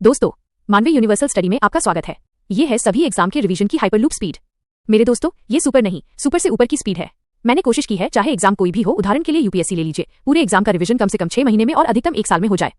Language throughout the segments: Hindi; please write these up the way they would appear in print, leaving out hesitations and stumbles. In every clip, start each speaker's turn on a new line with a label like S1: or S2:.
S1: दोस्तों, मानवीय यूनिवर्सल स्टडी में आपका स्वागत है। ये है सभी एग्जाम के रिवीजन की हाइपरलूप स्पीड। मेरे दोस्तों, ये सुपर नहीं, सुपर से ऊपर की स्पीड है। मैंने कोशिश की है, चाहे एग्जाम कोई भी हो, उदाहरण के लिए यूपीएससी ले लीजिए, पूरे एग्जाम का रिवीजन कम से कम 6 महीने में और अधिकतम 1 साल में हो जाए।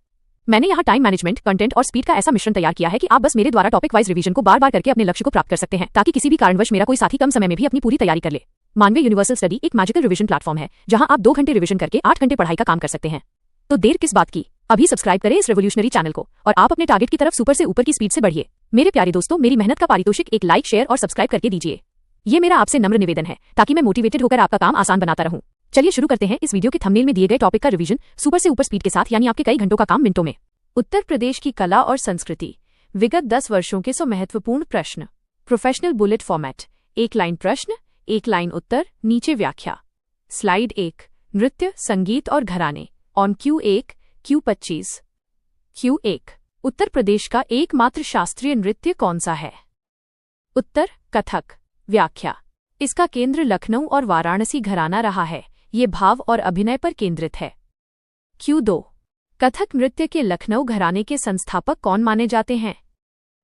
S1: मैंने यहाँ टाइम मैनेजमेंट, कंटेंट और स्पीड का ऐसा मिश्रण तैयार किया है कि आप बस मेरे द्वारा टॉपिक वाइज रिवीजन को बार बार करके अपने लक्ष्य को प्राप्त कर सकते हैं, ताकि किसी भी कारणवश मेरा कोई साथी कम समय में भी अपनी पूरी तैयारी कर ले। मानवीय यूनिवर्सल स्टडी एक मैजिकल रिवीजन प्लेटफॉर्म है, जहां आप 2 घंटे रिवीजन करके 8 घंटे पढ़ाई का काम कर सकते हैं। तो देर किस बात की, अभी सब्सक्राइब करें इस रेवोल्यूशनरी चैनल को और आप अपने टारगेट की तरफ सुपर से ऊपर की स्पीड से बढ़िए। मेरे प्यारे दोस्तों, मेरी मेहनत का पारितोषिक एक लाइक, शेयर और सब्सक्राइब करके दीजिए। ये मेरा आपसे नम्र निवेदन है, ताकि मैं मोटिवेटेड होकर आपका काम आसान बनाता रहूं। चलिए शुरू करते हैं इस वीडियो के थंबनेल में दिए गए टॉपिक का रिवीजन सुपर से ऊपर स्पीड के साथ, यानी आपके कई घंटों का काम मिनटों में। उत्तर प्रदेश की कला और संस्कृति, विगत 10 वर्षों के 100 महत्वपूर्ण प्रश्न। प्रोफेशनल बुलेट फॉर्मेट, 1 लाइन प्रश्न, 1 लाइन उत्तर, नीचे व्याख्या। स्लाइड 1, नृत्य, संगीत और घराने। On Q1, Q25। Q1, Uttar Pradesh का एकमात्र शास्त्रीय नृत्य कौन सा है? उत्तर, कथक। व्याख्या, इसका केंद्र लखनऊ और वाराणसी घराना रहा है। ये भाव और अभिनय पर केंद्रित है। Q2, कथक नृत्य के लखनऊ घराने के संस्थापक कौन माने जाते हैं?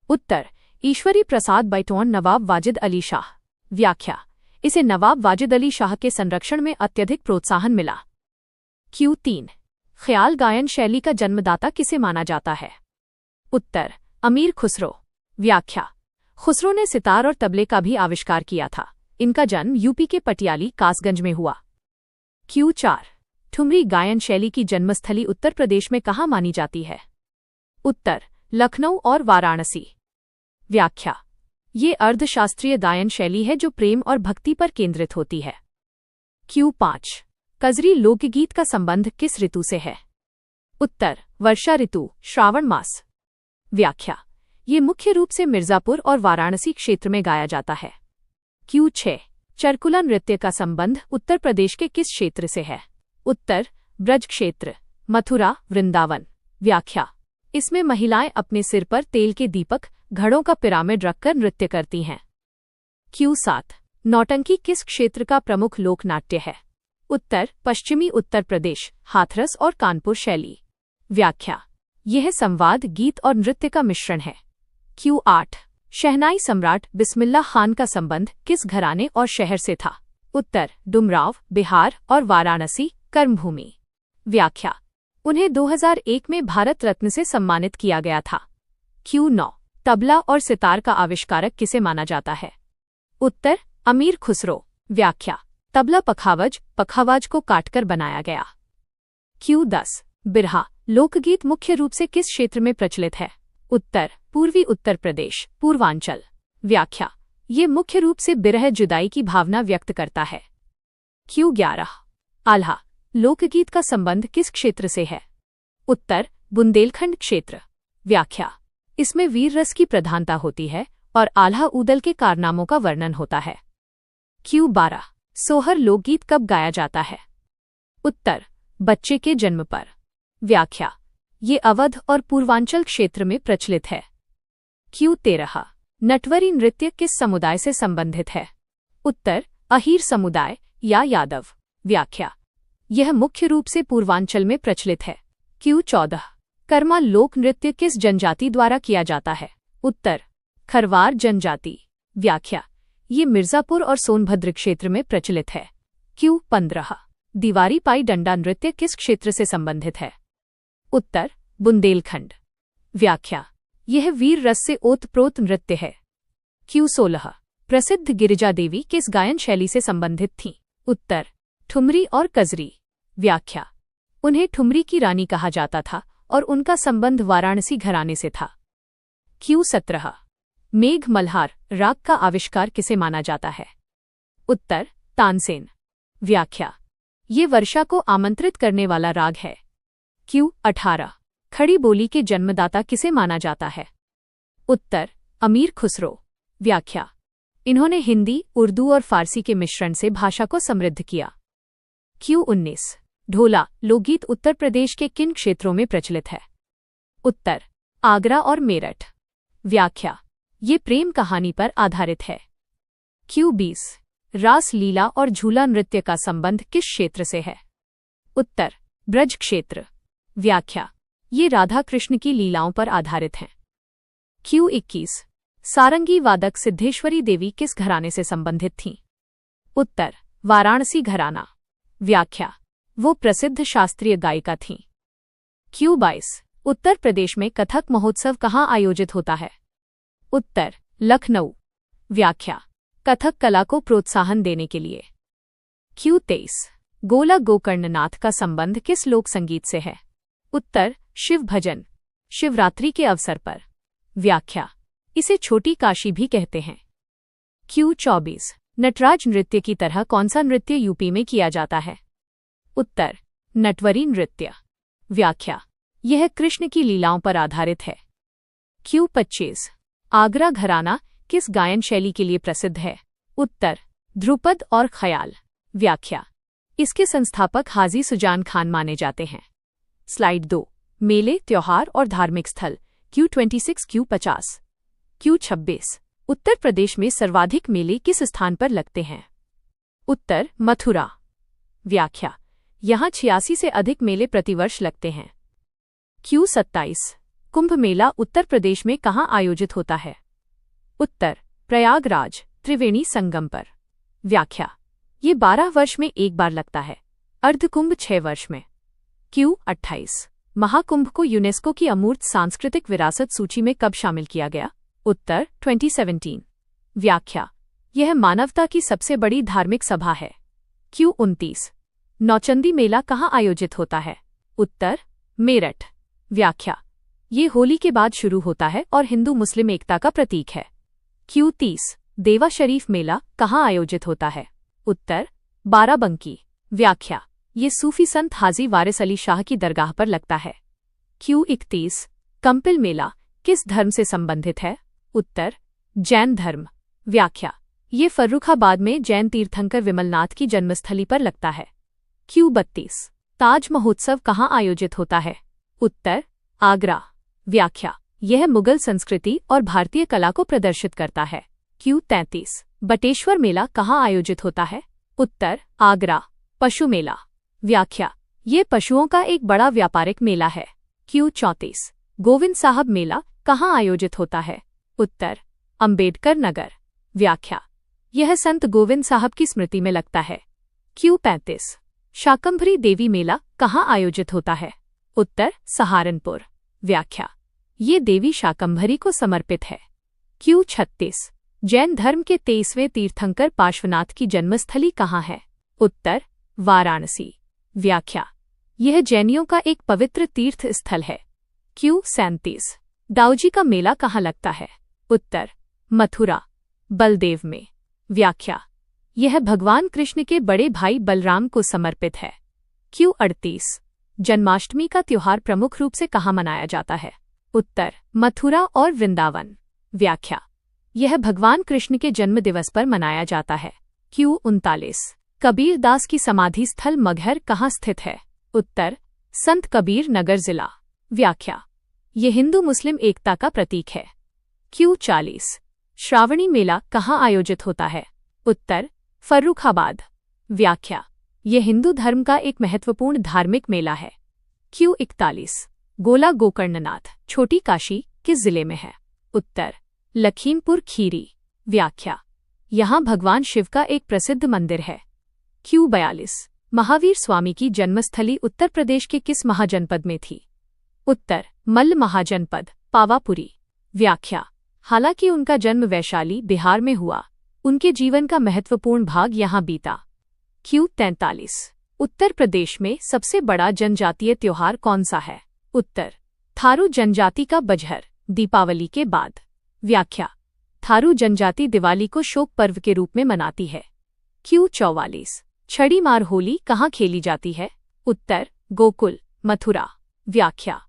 S1: उत्तर, ईश्वरी प्रसाद बैटोन, नवाब वाजिद अली शाह। व्याख्या, इसे नवाब वाजिद अली शाह के संरक्षण में अत्यधिक प्रोत्साहन मिला। Q3, ख्याल गायन शैली का जन्मदाता किसे माना जाता है? उत्तर, अमीर खुसरो। व्याख्या, खुसरो ने सितार और तबले का भी आविष्कार किया था। इनका जन्म यूपी के पटियाली कासगंज में हुआ। Q4, ठुमरी गायन शैली की जन्मस्थली उत्तर प्रदेश में कहाँ मानी जाती है? उत्तर, लखनऊ और वाराणसी। व्याख्या, ये अर्धशास्त्रीय गायन शैली है जो प्रेम और भक्ति पर केंद्रित होती है। Q5, कजरी लोकगीत का संबंध किस ऋतु से है? उत्तर, वर्षा ऋतु, श्रावण मास। व्याख्या, ये मुख्य रूप से मिर्जापुर और वाराणसी क्षेत्र में गाया जाता है। Q6, चरकुला नृत्य का संबंध उत्तर प्रदेश के किस क्षेत्र से है? उत्तर, ब्रज क्षेत्र, मथुरा, वृंदावन। व्याख्या, इसमें महिलाएं अपने सिर पर तेल के दीपक, घड़ों का पिरामिड रखकर नृत्य करती हैं। Q7, नौटंकी किस क्षेत्र का प्रमुख लोकनाट्य है? उत्तर, पश्चिमी उत्तर प्रदेश, हाथरस और कानपुर शैली। व्याख्या, यह संवाद, गीत और नृत्य का मिश्रण है। Q8, शहनाई सम्राट बिस्मिल्लाह खान का संबंध किस घराने और शहर से था? उत्तर, डुमराव, बिहार और वाराणसी, कर्मभूमि। व्याख्या, उन्हें 2001 में भारत रत्न से सम्मानित किया गया था। Q9, तबला और सितार का आविष्कारक किसे माना जाता है? उत्तर, अमीर खुसरो। व्याख्या, तबला पखावाज को काटकर बनाया गया। Q10, बिरहा लोकगीत मुख्य रूप से किस क्षेत्र में प्रचलित है? उत्तर, पूर्वी उत्तर प्रदेश, पूर्वांचल। व्याख्या, ये मुख्य रूप से बिरह जुदाई की भावना व्यक्त करता है। Q11, आल्हा लोकगीत का संबंध किस क्षेत्र से है? उत्तर, बुंदेलखंड क्षेत्र। व्याख्या, इसमें वीर रस की प्रधानता होती है और आल्हा ऊदल के कारनामों का वर्णन होता है। Q12, सोहर लोकगीत कब गाया जाता है? उत्तर, बच्चे के जन्म पर। व्याख्या, ये अवध और पूर्वांचल क्षेत्र में प्रचलित है। Q13, नटवरी नृत्य किस समुदाय से संबंधित है? उत्तर, अहीर समुदाय या यादव। व्याख्या, यह मुख्य रूप से पूर्वांचल में प्रचलित है। Q14, कर्मा लोक नृत्य किस जनजाति द्वारा किया जाता है? उत्तर, खरवार जनजाति। व्याख्या, ये मिर्जापुर और सोनभद्र क्षेत्र में प्रचलित है। Q15, दीवारी पाई डंडा नृत्य किस क्षेत्र से संबंधित है? उत्तर, बुंदेलखंड। व्याख्या, यह वीर रस से ओतप्रोत नृत्य है। Q16, प्रसिद्ध गिरिजा देवी किस गायन शैली से संबंधित थीं? उत्तर, ठुमरी और कजरी। व्याख्या, उन्हें ठुमरी की रानी कहा जाता था और उनका संबंध वाराणसी घराने से था। Q17, मेघ मल्हार राग का आविष्कार किसे माना जाता है? उत्तर, तानसेन। व्याख्या, ये वर्षा को आमंत्रित करने वाला राग है। Q18, खड़ी बोली के जन्मदाता किसे माना जाता है? उत्तर, अमीर खुसरो। व्याख्या, इन्होंने हिंदी, उर्दू और फारसी के मिश्रण से भाषा को समृद्ध किया। Q19, ढोला लोकगीत उत्तर प्रदेश के किन क्षेत्रों में प्रचलित है? उत्तर, आगरा और मेरठ। व्याख्या, ये प्रेम कहानी पर आधारित है। Q20, रास लीला और झूला नृत्य का संबंध किस क्षेत्र से है? उत्तर, ब्रज क्षेत्र। व्याख्या, ये राधा कृष्ण की लीलाओं पर आधारित हैं। क्यू 21 सारंगी वादक सिद्धेश्वरी देवी किस घराने से संबंधित थीं? उत्तर वाराणसी घराना। व्याख्या वो प्रसिद्ध शास्त्रीय गायिका थीं। क्यू 22 उत्तर प्रदेश में कथक महोत्सव कहाँ आयोजित होता है? उत्तर लखनऊ। व्याख्या कथक कला को प्रोत्साहन देने के लिए। क्यू 23 गोला गोकर्णनाथ का संबंध किस लोक संगीत से है? उत्तर शिव भजन, शिवरात्रि के अवसर पर। व्याख्या इसे छोटी काशी भी कहते हैं। क्यू 24 नटराज नृत्य की तरह कौन सा नृत्य यूपी में किया जाता है? उत्तर नटवरी नृत्य। व्याख्या यह कृष्ण की लीलाओं पर आधारित है। क्यू 25 आगरा घराना किस गायन शैली के लिए प्रसिद्ध है? उत्तर ध्रुपद और ख्याल। व्याख्या इसके संस्थापक हाजी सुजान खान माने जाते हैं। स्लाइड 2 मेले, त्योहार और धार्मिक स्थल। Q 26 Q 50 Q 26 Uttar Pradesh में सर्वाधिक मेले किस स्थान पर लगते हैं? उत्तर मथुरा। व्याख्या यहाँ 86 से अधिक मेले प्रतिवर्ष लगते हैं। क्यू 27 कुंभ मेला उत्तर प्रदेश में कहाँ आयोजित होता है? उत्तर प्रयागराज त्रिवेणी संगम पर। व्याख्या ये 12 वर्ष में एक बार लगता है, अर्धकुंभ 6 वर्ष में। क्यू 28 महाकुंभ को यूनेस्को की अमूर्त सांस्कृतिक विरासत सूची में कब शामिल किया गया? उत्तर 2017। व्याख्या यह मानवता की सबसे बड़ी धार्मिक सभा है। क्यू 29 नौचंदी मेला कहाँ आयोजित होता है? उत्तर मेरठ। व्याख्या ये होली के बाद शुरू होता है और हिंदू मुस्लिम एकता का प्रतीक है। क्यू 30 देवा शरीफ मेला कहाँ आयोजित होता है? उत्तर बाराबंकी। व्याख्या ये सूफी संत हाजी वारिस अली शाह की दरगाह पर लगता है। क्यू 31 कंपिल मेला किस धर्म से संबंधित है? उत्तर जैन धर्म। व्याख्या ये फर्रुखाबाद में जैन तीर्थंकर विमलनाथ की जन्मस्थली पर लगता है। क्यू 32 ताज महोत्सव कहाँ आयोजित होता है? उत्तर आगरा। व्याख्या यह मुगल संस्कृति और भारतीय कला को प्रदर्शित करता है। क्यू 33 बटेश्वर मेला कहाँ आयोजित होता है? उत्तर आगरा। पशु मेला। व्याख्या ये पशुओं का एक बड़ा व्यापारिक मेला है। क्यू 34 गोविंद साहब मेला कहाँ आयोजित होता है? उत्तर अंबेडकर नगर। व्याख्या यह संत गोविंद साहब की स्मृति में लगता है। क्यू 35 शाकंभरी देवी मेला कहाँ आयोजित होता है? उत्तर सहारनपुर। व्याख्या ये देवी शाकंभरी को समर्पित है। क्यू 36 जैन धर्म के 23वें तीर्थंकर पार्श्वनाथ की जन्मस्थली कहाँ है? उत्तर वाराणसी। व्याख्या यह जैनियों का एक पवित्र तीर्थ स्थल है। क्यू 37 दाऊजी का मेला कहाँ लगता है? उत्तर मथुरा बलदेव में। व्याख्या यह भगवान कृष्ण के बड़े भाई बलराम को समर्पित है। क्यू 38 जन्माष्टमी का त्योहार प्रमुख रूप से कहाँ मनाया जाता है? उत्तर मथुरा और वृंदावन। व्याख्या यह भगवान कृष्ण के जन्म दिवस पर मनाया जाता है। क्यू 39 कबीर दास की समाधि स्थल मगहर कहाँ स्थित है? उत्तर संत कबीर नगर जिला। व्याख्या ये हिंदू मुस्लिम एकता का प्रतीक है। क्यू 40 श्रावणी मेला कहाँ आयोजित होता है? उत्तर फर्रुखाबाद। व्याख्या ये हिंदू धर्म का एक महत्वपूर्ण धार्मिक मेला है। क्यू 41 गोला गोकर्णनाथ छोटी काशी किस जिले में है? उत्तर लखीमपुर खीरी। व्याख्या यहाँ भगवान शिव का एक प्रसिद्ध मंदिर है। क्यू 42 महावीर स्वामी की जन्मस्थली उत्तर प्रदेश के किस महाजनपद में थी? उत्तर मल्ल महाजनपद पावापुरी। व्याख्या हालांकि उनका जन्म वैशाली बिहार में हुआ, उनके जीवन का महत्वपूर्ण भाग यहाँ बीता। क्यू 43 उत्तर प्रदेश में सबसे बड़ा जनजातीय त्योहार कौन सा है? उत्तर थारू जनजाति का बजहर दीपावली के बाद। व्याख्या थारू जनजाति दिवाली को शोक पर्व के रूप में मनाती है। क्यू 44 छड़ी मार होली कहाँ खेली जाती है? उत्तर गोकुल मथुरा। व्याख्या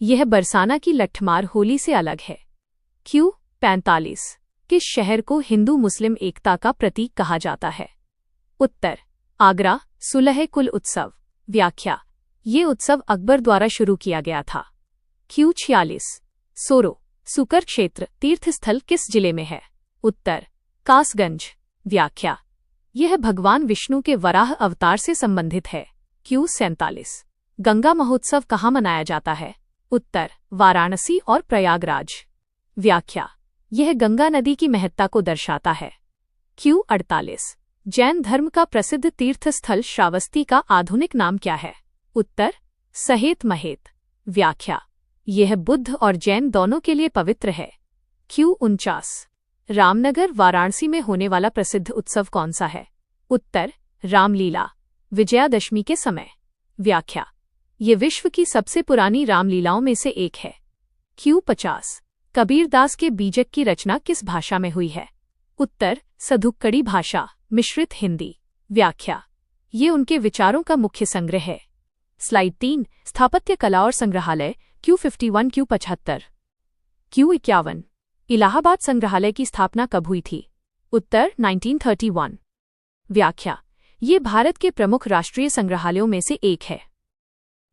S1: यह बरसाना की लठमार होली से अलग है। क्यू 45 किस शहर को हिंदू मुस्लिम एकता का प्रतीक कहा जाता है? उत्तर आगरा सुलह कुल उत्सव। व्याख्या ये उत्सव अकबर द्वारा शुरू किया गया था। क्यू 46 सोरो सुकर क्षेत्र तीर्थस्थल किस जिले में है? उत्तर कासगंज। व्याख्या यह भगवान विष्णु के वराह अवतार से संबंधित है। क्यू 47 गंगा महोत्सव कहाँ मनाया जाता है? उत्तर वाराणसी और प्रयागराज। व्याख्या, यह गंगा नदी की महत्ता को दर्शाता है। Q48, जैन धर्म का प्रसिद्ध तीर्थस्थल श्रावस्ती का आधुनिक नाम क्या है? उत्तर, सहेत महेत। व्याख्या, यह बुद्ध और जैन दोनों के लिए पवित्र है। Q49, रामनगर वाराणसी में होने वाला प्रसिद्ध उत्सव कौन सा है? उत्तर, रामलीला, विजयादशमी के समय। व्याख्या, ये विश्व की सबसे पुरानी रामलीलाओं में से एक है। Q50, कबीरदास के बीजक की रचना किस भाषा में हुई है? उत्तर, सधुक्कड़ी भाषा, मिश्रित हिंदी। व्याख्या, ये उनके विचारों का मुख्य संग्रह है। स्लाइड 3, स्थापत्य कला और संग्रहालय। Q51, Q75। Q51, इलाहाबाद संग्रहालय की स्थापना कब हुई थी? उत्तर, 1931। व्याख्या, ये भारत के प्रमुख राष्ट्रीय संग्रहालयों में से एक है।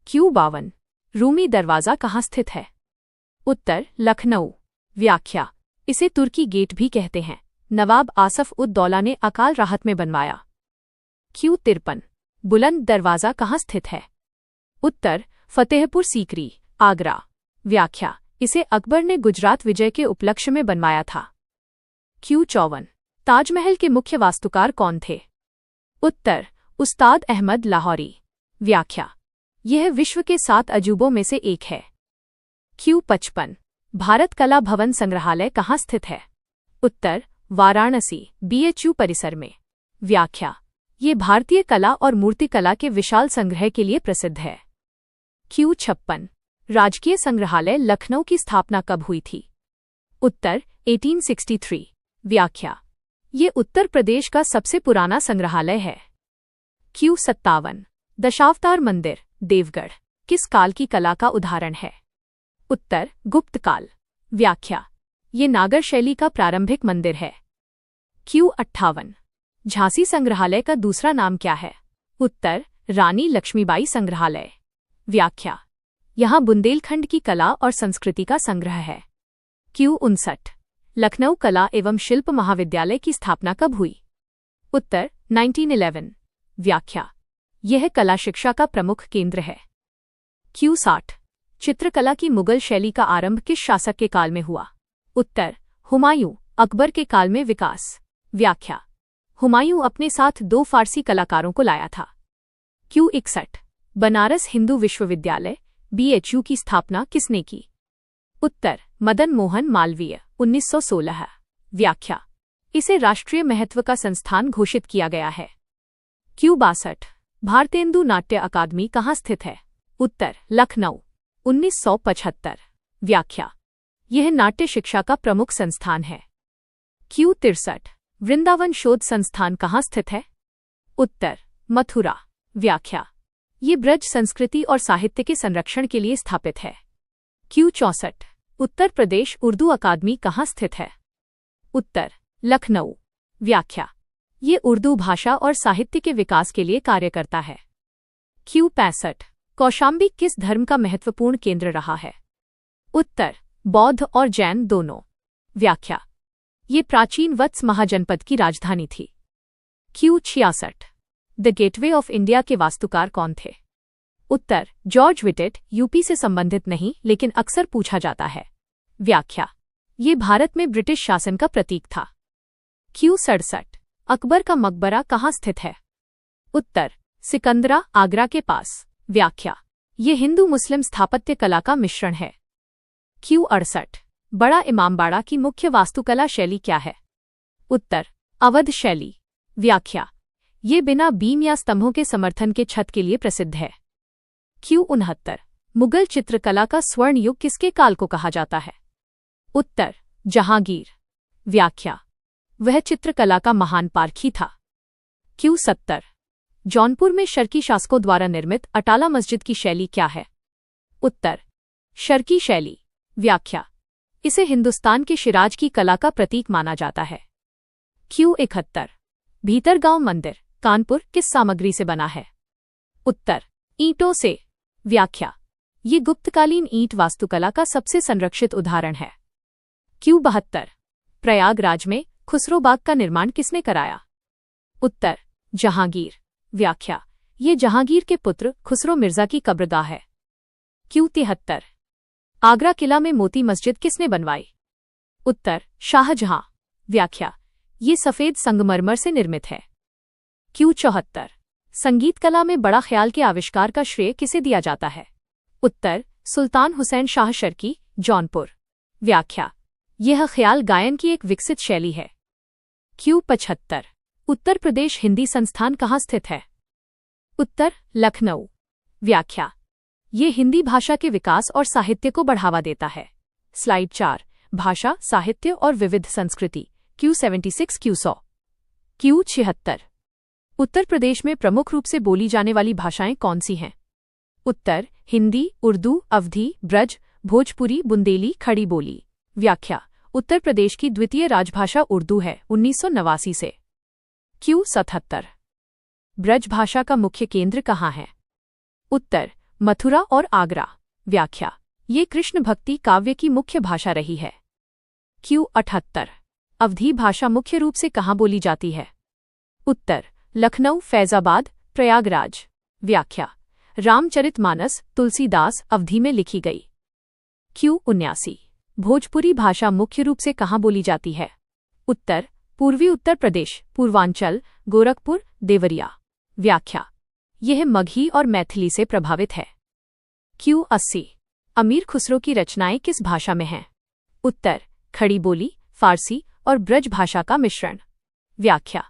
S1: Q52, रूमी दरवाज़ा कहाँ स्थित है? उत्तर, लखनऊ। व्याख्या, इसे तुर्की गेट भी कहते हैं। नवाब आसफ उद दौला ने अकाल राहत में बनवाया। Q53, बुलंद दरवाज़ा कहाँ स्थित है? उत्तर, फतेहपुर सीकरी, आगरा। व्याख्या, इसे अकबर ने गुजरात विजय के उपलक्ष्य में बनवाया था। Q54, ताजमहल के मुख्य वास्तुकार कौन थे? उत्तर, उस्ताद अहमद लाहौरी। व्याख्या, यह विश्व के 7 अजूबों में से एक है। Q55, भारत कला भवन संग्रहालय कहाँ स्थित है? उत्तर, वाराणसी, BHU परिसर में। व्याख्या, ये भारतीय कला और मूर्तिकला के विशाल संग्रह के लिए प्रसिद्ध है। Q56, राजकीय संग्रहालय लखनऊ की स्थापना कब हुई थी? उत्तर, 1863। व्याख्या, ये उत्तर प्रदेश का सबसे पुराना संग्रहालय है। Q57, दशावतार मंदिर, देवगढ़, किस काल की कला का उदाहरण है? उत्तर, गुप्त काल। व्याख्या, ये नागर शैली का प्रारंभिक मंदिर है। Q58, झांसी संग्रहालय का दूसरा नाम क्या है? उत्तर, रानी लक्ष्मीबाई संग्रहालय। व्याख्या, यहाँ बुंदेलखंड की कला और संस्कृति का संग्रह है। Q59, लखनऊ कला एवं शिल्प महाविद्यालय की स्थापना कब हुई? उत्तर, 1911। व्याख्या, यह कला शिक्षा का प्रमुख केंद्र है। Q60, चित्रकला की मुगल शैली का आरंभ किस शासक के काल में हुआ? उत्तर, हुमायूं, अकबर के काल में विकास। व्याख्या, हुमायूं अपने साथ 2 फारसी कलाकारों को लाया था। Q61, बनारस हिंदू विश्वविद्यालय, BHU की स्थापना किसने की? उत्तर, मदन मोहन मालवीय, 1916। व्याख्या, इसे राष्ट्रीय महत्व का संस्थान घोषित किया गया है। Q62, भारतेंदु नाट्य अकादमी कहाँ स्थित है? उत्तर, लखनऊ, 1975। व्याख्या, यह नाट्य शिक्षा का प्रमुख संस्थान है। Q63, वृंदावन शोध संस्थान कहाँ स्थित है? उत्तर, मथुरा। व्याख्या, ये ब्रज संस्कृति और साहित्य के संरक्षण के लिए स्थापित है। Q64, उत्तर प्रदेश उर्दू अकादमी कहाँ स्थित है? उत्तर, लखनऊ। व्याख्या, ये उर्दू भाषा और साहित्य के विकास के लिए कार्य करता है। Q65, कौशाम्बी किस धर्म का महत्वपूर्ण केंद्र रहा है? उत्तर, बौद्ध और जैन दोनों। व्याख्या, ये प्राचीन वत्स महाजनपद की राजधानी थी। Q66, the gateway of India के वास्तुकार कौन थे? उत्तर, जॉर्ज विटेट, यूपी से संबंधित नहीं लेकिन अक्सर पूछा जाता है। व्याख्या, ये भारत में ब्रिटिश शासन का प्रतीक था। Q67, अकबर का मकबरा कहाँ स्थित है? उत्तर, सिकंदरा, आगरा के पास। व्याख्या, ये हिंदू मुस्लिम स्थापत्य कला का मिश्रण है। Q68, बड़ा इमामबाड़ा की मुख्य वास्तुकला शैली क्या है? उत्तर, अवध शैली। व्याख्या, ये बिना बीम या स्तंभों के समर्थन के छत के लिए प्रसिद्ध है। Q69, मुगल चित्रकला का स्वर्ण युग किसके काल को कहा जाता है? उत्तर, जहांगीर। व्याख्या, वह चित्रकला का महान पारखी था। Q70, जौनपुर में शर्की शासकों द्वारा निर्मित अटाला मस्जिद की शैली क्या है? उत्तर, शर्की शैली। व्याख्या, इसे हिंदुस्तान के शिराज की कला का प्रतीक माना जाता है। Q71, भीतरगांव मंदिर, कानपुर किस सामग्री से बना है? उत्तर, ईंटों से। व्याख्या, ये गुप्तकालीन ईंट वास्तुकला का सबसे संरक्षित उदाहरण है। Q72, प्रयागराज में खुसरोबाग का निर्माण किसने कराया? उत्तर, जहांगीर। व्याख्या, ये जहांगीर के पुत्र खुसरो मिर्जा की कब्रगाह है। Q73, आगरा किला में मोती मस्जिद किसने बनवाई? उत्तर शाहजहां। व्याख्या, ये सफेद संगमरमर से निर्मित है। क्यू 74, संगीत कला में बड़ा ख्याल के आविष्कार का श्रेय किसे दिया जाता है? उत्तर सुल्तान हुसैन शाह शर्की, जौनपुर। व्याख्या, यह ख्याल गायन की एक विकसित शैली है। क्यू 75, उत्तर प्रदेश हिंदी संस्थान कहाँ स्थित है? उत्तर लखनऊ। व्याख्या, ये हिंदी भाषा के विकास और साहित्य को बढ़ावा देता है। स्लाइड 4, भाषा, साहित्य और विविध संस्कृति। Q 76, Q 100। Q 76, Uttar Pradesh में प्रमुख रूप से बोली जाने वाली भाषाएं कौन सी हैं? उत्तर हिंदी, उर्दू, अवधी, ब्रज, भोजपुरी, बुंदेली, खड़ी बोली। व्याख्या, उत्तर प्रदेश की द्वितीय राजभाषा उर्दू है 1989 से। क्यू 77, ब्रज भाषा का मुख्य केंद्र कहाँ है? उत्तर मथुरा और आगरा। व्याख्या, ये कृष्ण भक्ति काव्य की मुख्य भाषा रही है। क्यू 78, अवधी भाषा मुख्य रूप से कहाँ बोली जाती है? उत्तर लखनऊ, फैजाबाद, प्रयागराज। व्याख्या, रामचरितमानस तुलसीदास अवधी में लिखी गई। क्यू 79, भोजपुरी भाषा मुख्य रूप से कहाँ बोली जाती है? उत्तर पूर्वी उत्तर प्रदेश, पूर्वांचल, गोरखपुर, देवरिया। व्याख्या, यह मगही और मैथिली से प्रभावित है। क्यू 80, अमीर खुसरो की रचनाएं किस भाषा में हैं? उत्तर खड़ी बोली, फारसी और ब्रज भाषा का मिश्रण। व्याख्या,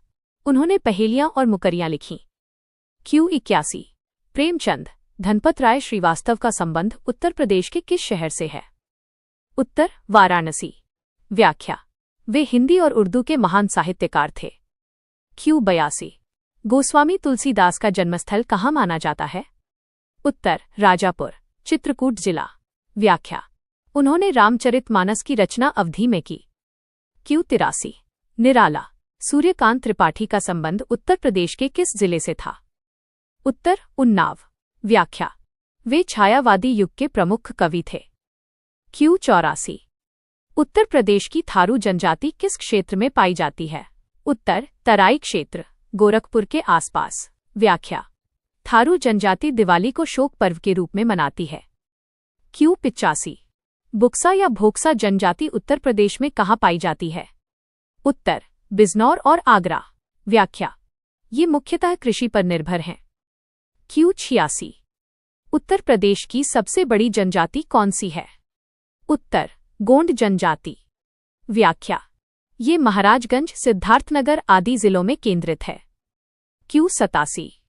S1: उन्होंने पहेलियां और मुकरियां लिखीं। क्यू 81, प्रेमचंद धनपत राय श्रीवास्तव का संबंध उत्तर प्रदेश के किस शहर से है? उत्तर वाराणसी। व्याख्या, वे हिंदी और उर्दू के महान साहित्यकार थे। क्यू 82, गोस्वामी तुलसीदास का जन्मस्थल कहाँ माना जाता है? उत्तर राजापुर, चित्रकूट जिला। व्याख्या, उन्होंने रामचरितमानस की रचना अवधी में की। क्यू 83, निराला सूर्यकांत त्रिपाठी का संबंध उत्तर प्रदेश के किस जिले से था? उत्तर उन्नाव। व्याख्या, वे छायावादी युग के प्रमुख कवि थे। क्यू 84, उत्तर प्रदेश की थारू जनजाति किस क्षेत्र में पाई जाती है? उत्तर तराई क्षेत्र, गोरखपुर के आसपास। व्याख्या, थारू जनजाति दिवाली को शोक पर्व के रूप में मनाती है। क्यू 85, बुक्सा या भोक्सा जनजाति उत्तर प्रदेश में कहाँ पाई जाती है? उत्तर बिजनौर और आगरा। व्याख्या, ये मुख्यतः कृषि पर निर्भर हैं। क्यू 86, उत्तर प्रदेश की सबसे बड़ी जनजाति कौन सी है? उत्तर गोंड जनजाति। व्याख्या, ये महाराजगंज, सिद्धार्थनगर आदि जिलों में केंद्रित है। क्यू 87,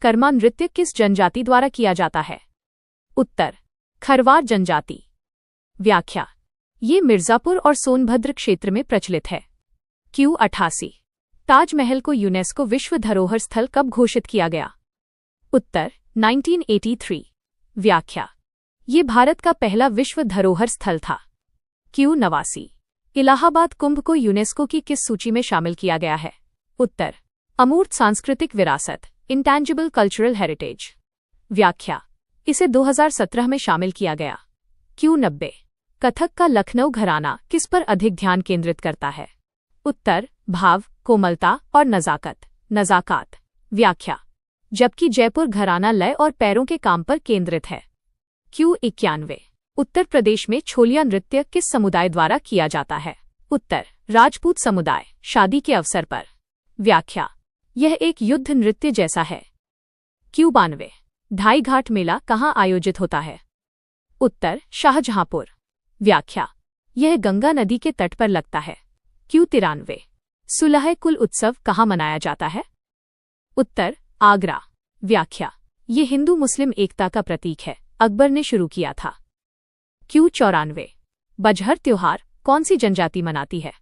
S1: कर्मा नृत्य किस जनजाति द्वारा किया जाता है? उत्तर खरवार जनजाति। व्याख्या, ये मिर्जापुर और सोनभद्र क्षेत्र में प्रचलित है। क्यू 88, ताजमहल को यूनेस्को विश्व धरोहर स्थल कब घोषित किया गया? उत्तर 1983। व्याख्या, ये भारत का पहला विश्व धरोहर स्थल था। क्यू 89, इलाहाबाद कुंभ को यूनेस्को की किस सूची में शामिल किया गया है? उत्तर अमूर्त सांस्कृतिक विरासत, इंटैंजिबल कल्चरल हेरिटेज। व्याख्या, इसे 2017 में शामिल किया गया। क्यू 90, कथक का लखनऊ घराना किस पर अधिक ध्यान केंद्रित करता है? उत्तर भाव, कोमलता और नजाकत। व्याख्या, जबकि जयपुर घराना लय और पैरों के काम पर केंद्रित है। क्यू 91, उत्तर प्रदेश में छोलिया नृत्य किस समुदाय द्वारा किया जाता है? उत्तर राजपूत समुदाय, शादी के अवसर पर। व्याख्या, यह एक युद्ध नृत्य जैसा है। क्यू 92, ढाई घाट मेला कहाँ आयोजित होता है? उत्तर शाहजहांपुर। व्याख्या, यह गंगा नदी के तट पर लगता है। क्यू 93, सुलह कुल उत्सव कहाँ मनाया जाता है? उत्तर आगरा। व्याख्या, ये हिंदू मुस्लिम एकता का प्रतीक है, अकबर ने शुरू किया था। क्यू 94, बजहर त्योहार कौन सी जनजाति मनाती है?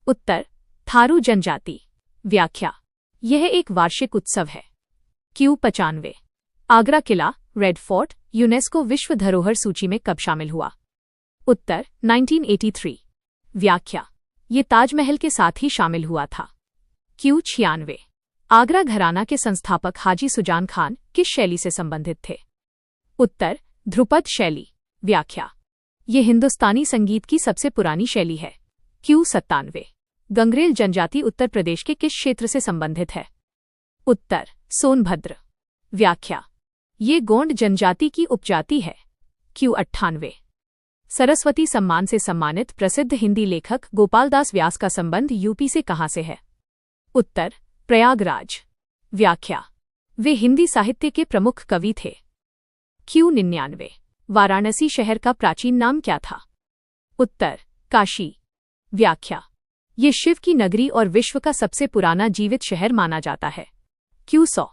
S1: उत्तर थारू जनजाति। व्याख्या, यह एक वार्षिक उत्सव है। क्यू 95, आगरा किला, रेड फोर्ट यूनेस्को विश्व धरोहर सूची में कब शामिल हुआ? उत्तर 1983। व्याख्या, ये ताजमहल के साथ ही शामिल हुआ था। क्यू 96, आगरा घराना के संस्थापक हाजी सुजान खान किस शैली से संबंधित थे? उत्तर ध्रुपद शैली। व्याख्या, ये हिंदुस्तानी संगीत की सबसे पुरानी शैली है। क्यू 97, गंगरेल जनजाति उत्तर प्रदेश के किस क्षेत्र से संबंधित है? उत्तर सोनभद्र। व्याख्या, ये गोंड जनजाति की उपजाति है। क्यू 98, सरस्वती सम्मान से सम्मानित प्रसिद्ध हिंदी लेखक गोपालदास व्यास का संबंध यूपी से कहाँ से है? उत्तर, प्रयागराज। व्याख्या: वे हिंदी साहित्य के प्रमुख कवि थे। Q99 वाराणसी शहर का प्राचीन नाम क्या था? उत्तर, काशी। व्याख्या: ये शिव की नगरी और विश्व का सबसे पुराना जीवित शहर माना जाता है। Q100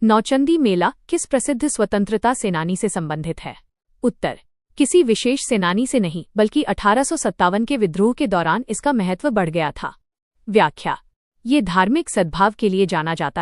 S1: नौचंदी मेला किस प्रसिद्ध स्वतंत्रता सेनानी से संबंधित है? उत्तर, किसी विशेष सेनानी से नहीं, बल्कि 1857 के विद्रोह के दौरान इसका महत्व बढ़ गया था। व्याख्या: ये धार्मिक सद्भाव के लिए जाना जाता है।